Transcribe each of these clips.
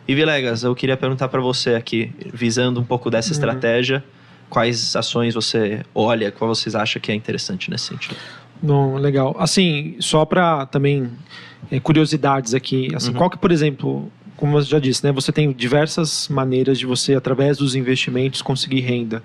E Vilegas, eu queria perguntar para você aqui, visando um pouco dessa estratégia, quais ações você olha, qual vocês acham que é interessante nesse sentido? Bom, legal. Assim, só para também curiosidades aqui, assim, qual que, por exemplo, como eu já disse, né, você tem diversas maneiras de você, através dos investimentos, conseguir renda.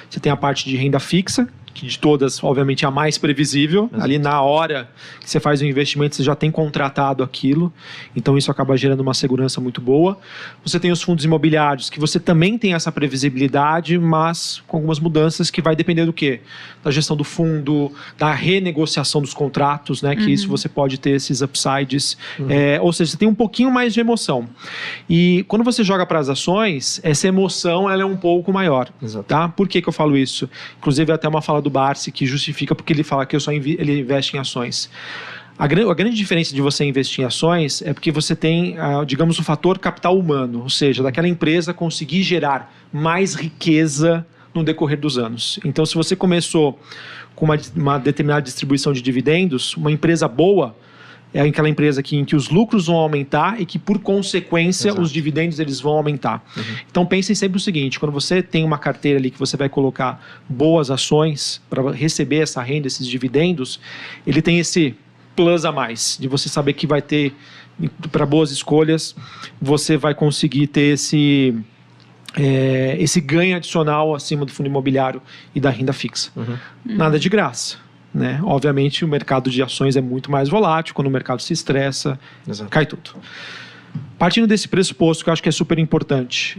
Você tem a parte de renda fixa, que de todas, obviamente, é a mais previsível. Exato. Ali na hora que você faz o investimento, você já tem contratado aquilo. Então, isso acaba gerando uma segurança muito boa. Você tem os fundos imobiliários, que você também tem essa previsibilidade, mas com algumas mudanças que vai depender do quê? Da gestão do fundo, da renegociação dos contratos, né? Que isso você pode ter esses upsides. Ou seja, você tem um pouquinho mais de emoção. E quando você joga para as ações, essa emoção ela é um pouco maior. Exato. Tá? Por que eu falo isso? Inclusive, até uma fala do Barsi que justifica porque ele fala que ele investe em ações. A grande diferença de você investir em ações é porque você tem, digamos, o fator capital humano, ou seja, daquela empresa conseguir gerar mais riqueza no decorrer dos anos. Então, se você começou com uma determinada distribuição de dividendos, uma empresa boa é aquela empresa em que os lucros vão aumentar e que, por consequência, os dividendos eles vão aumentar. Então, pensem sempre o seguinte, quando você tem uma carteira ali que você vai colocar boas ações para receber essa renda, esses dividendos, ele tem esse plus a mais, de você saber que vai ter, para boas escolhas, você vai conseguir ter esse ganho adicional acima do fundo imobiliário e da renda fixa. Nada de graça. Né? Obviamente, o mercado de ações é muito mais volátil, quando o mercado se estressa, cai tudo. Partindo desse pressuposto, que eu acho que é super importante,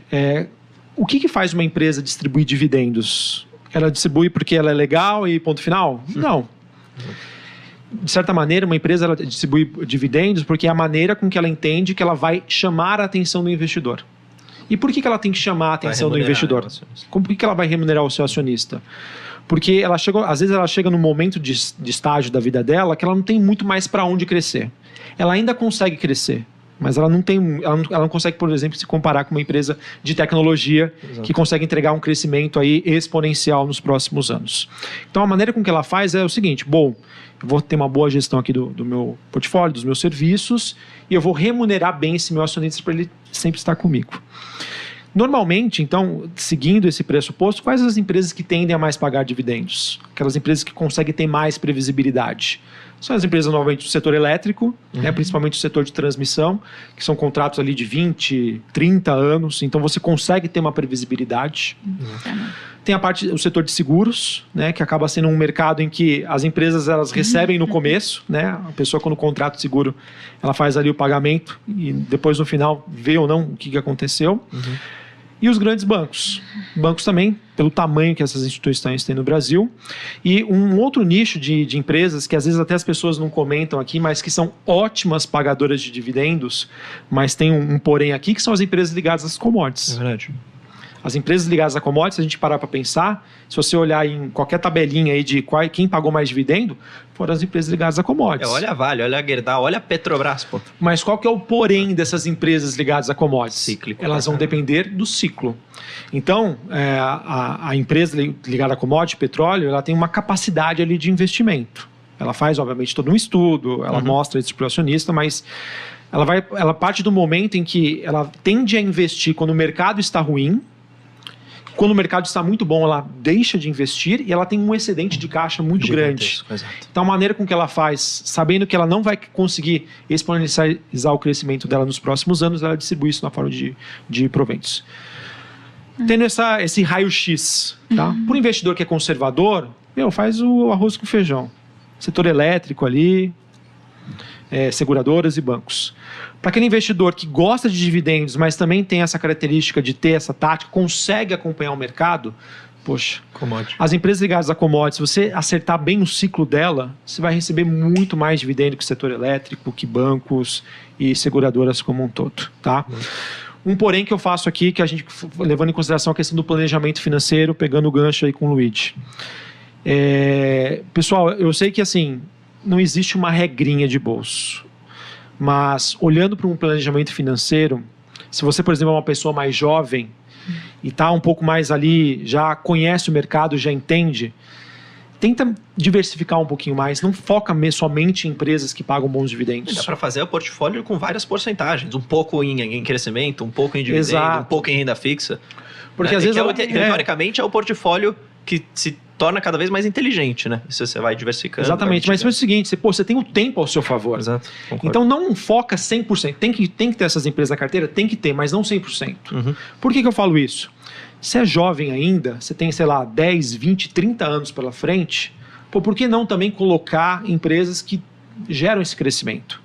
o que faz uma empresa distribuir dividendos? Ela distribui porque ela é legal e ponto final? Não. De certa maneira, uma empresa ela distribui dividendos porque é a maneira com que ela entende que ela vai chamar a atenção do investidor. E por que ela tem que chamar a atenção do investidor? Por que ela vai remunerar o seu acionista? Porque às vezes ela chega num momento de estágio da vida dela que ela não tem muito mais para onde crescer. Ela ainda consegue crescer, mas ela não consegue, por exemplo, se comparar com uma empresa de tecnologia que consegue entregar um crescimento aí exponencial nos próximos anos. Então, a maneira com que ela faz é o seguinte, eu vou ter uma boa gestão aqui do meu portfólio, dos meus serviços, e eu vou remunerar bem esse meu acionista para ele sempre estar comigo. Normalmente, então, seguindo esse pressuposto, quais as empresas que tendem a mais pagar dividendos? Aquelas empresas que conseguem ter mais previsibilidade. São as empresas, normalmente, do setor elétrico, né, principalmente o setor de transmissão, que são contratos ali de 20, 30 anos, então você consegue ter uma previsibilidade. Tem o setor de seguros, né, que acaba sendo um mercado em que as empresas elas recebem no começo, né, a pessoa quando contrata o seguro, ela faz ali o pagamento e depois no final vê ou não o que aconteceu. E os grandes bancos. Bancos também, pelo tamanho que essas instituições têm no Brasil. E um outro nicho de empresas, que às vezes até as pessoas não comentam aqui, mas que são ótimas pagadoras de dividendos, mas tem um porém aqui, que são as empresas ligadas às commodities. É verdade. As empresas ligadas a commodities, se a gente parar para pensar, se você olhar em qualquer tabelinha aí de quem pagou mais dividendo, foram as empresas ligadas a commodities. Olha a Vale, olha a Gerdau, olha a Petrobras, pô. Mas qual que é o porém dessas empresas ligadas a commodities? Cíclico. Elas vão depender do ciclo. Então, a empresa ligada a commodity, petróleo, ela tem uma capacidade ali de investimento. Ela faz, obviamente, todo um estudo, ela mostra isso para o acionista, mas ela parte do momento em que ela tende a investir quando o mercado está ruim. Quando o mercado está muito bom, ela deixa de investir e ela tem um excedente de caixa muito grande. Exato. Então, a maneira com que ela faz, sabendo que ela não vai conseguir exponencializar o crescimento dela nos próximos anos, ela distribui isso na forma de proventos. Tendo esse raio-x, tá? Para o investidor que é conservador, faz o arroz com feijão. Setor elétrico ali, seguradoras e bancos. Para aquele investidor que gosta de dividendos, mas também tem essa característica de ter essa tática, consegue acompanhar o mercado, poxa, as empresas ligadas a commodities, se você acertar bem o ciclo dela, você vai receber muito mais dividendo que o setor elétrico, que bancos e seguradoras como um todo, tá? Um porém que eu faço aqui, que a gente, levando em consideração a questão do planejamento financeiro, pegando o gancho aí com o Luigi. Pessoal, eu sei que assim, não existe uma regrinha de bolso. Mas, olhando para um planejamento financeiro, se você, por exemplo, é uma pessoa mais jovem e está um pouco mais ali, já conhece o mercado, já entende, tenta diversificar um pouquinho mais, não foca somente em empresas que pagam bons dividendos. Dá para fazer o portfólio com várias porcentagens, um pouco em crescimento, um pouco em dividendo, um pouco em renda fixa. Porque às vezes... teoricamente, é o portfólio que se torna cada vez mais inteligente, né? Se você vai diversificando. Exatamente, mas é o seguinte, você tem o tempo ao seu favor. Exato, concordo. Então não foca 100%. Tem que ter essas empresas na carteira? Tem que ter, mas não 100%. Por que eu falo isso? Se é jovem ainda, você tem, sei lá, 10, 20, 30 anos pela frente, por que não também colocar empresas que geram esse crescimento?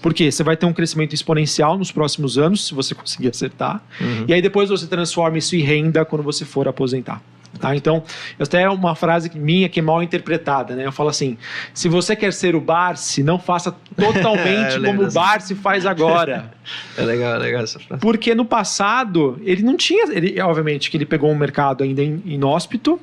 Porque você vai ter um crescimento exponencial nos próximos anos, se você conseguir acertar, e aí depois você transforma isso em renda quando você for aposentar. Tá? Então, até é uma frase minha que é mal interpretada, né? Eu falo assim, se você quer ser o Barsi, não faça totalmente como o Barsi faz agora. É legal essa frase. Porque no passado, ele não tinha... obviamente que ele pegou um mercado ainda inóspito,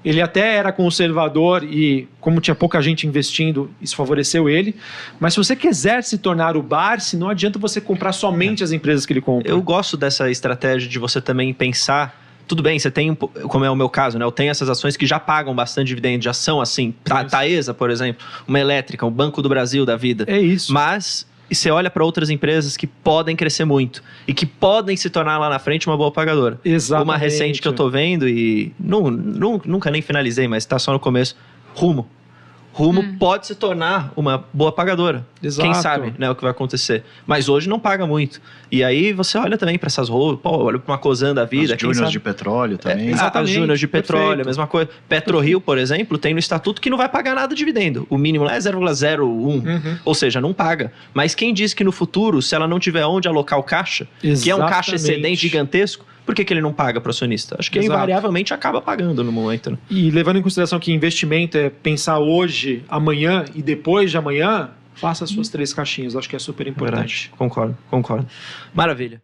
ele até era conservador e, como tinha pouca gente investindo, isso favoreceu ele. Mas se você quiser se tornar o Barsi, não adianta você comprar somente as empresas que ele compra. Eu gosto dessa estratégia de você também pensar... Tudo bem, você tem, como é o meu caso, né? Eu tenho essas ações que já pagam bastante dividendo, já são assim. Taesa, por exemplo, uma elétrica, um Banco do Brasil da vida. É isso. Mas você olha para outras empresas que podem crescer muito e que podem se tornar lá na frente uma boa pagadora. Exatamente. Uma recente que eu tô vendo e nunca nem finalizei, mas tá só no começo. Rumo pode se tornar uma boa pagadora. Exato. Quem sabe, né, o que vai acontecer. Mas hoje não paga muito. E aí você olha também para essas olha para uma Cosan da vida. As Júniors de petróleo também. As Júniors de petróleo, a mesma coisa. PetroRio, por exemplo, tem no estatuto que não vai pagar nada de dividendo. O mínimo lá é 0,01. Ou seja, não paga. Mas quem diz que no futuro, se ela não tiver onde alocar o caixa, que é um caixa excedente gigantesco, por que ele não paga para o acionista? Acho que invariavelmente acaba pagando no momento. Né? E levando em consideração que investimento é pensar hoje, amanhã e depois de amanhã, faça as suas 3 caixinhas. Acho que é super importante. Verdade. Concordo. Maravilha.